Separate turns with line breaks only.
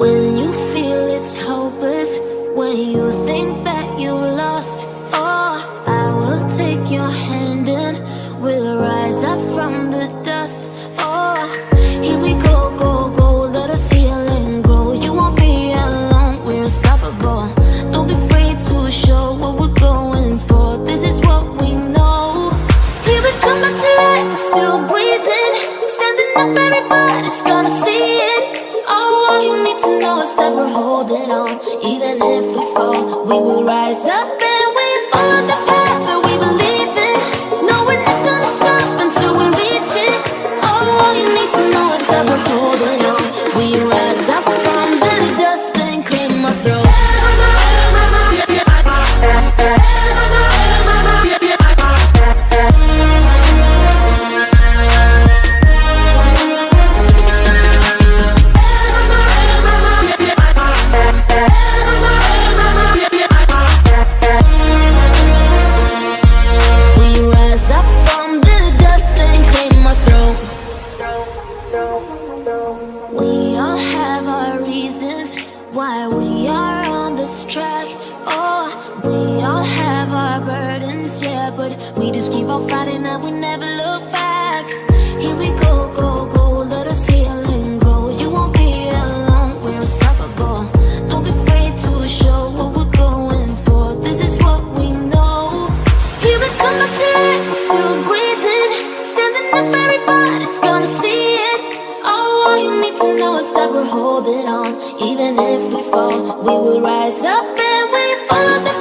When you feel it's hopeless, when you think that you lost, oh, I will take your hand and we'll rise up from the dust. Oh, here we go, go, go, let us heal and grow. You won't be alone, we're unstoppable. Don't be afraid to show what we're going for. This is what we know. Here we come back to life, we're still breathing. Standing up, everybody's gonna see it. Oh, all you need to know is that we're holding on. Even if we fall, we will rise up and we follow the path that we believe in. No, we're not gonna stop until we reach it. Oh, all you need to know is that we're holding on. We rise up from the dust and clear my throat. We all have our reasons why we are on this track. Oh, we all have our burdens, yeah, but we just keep on fighting and we never look back. Here we go, go, go, let us heal and grow. You won't be alone, we're unstoppable. Don't be afraid to show what we're going for. This is what we know. Here we come back to life, we're still breathing. Standing up, everybody's gonna see it. All you need to know is that we're holding on. Even if we fall, we will rise up and we follow the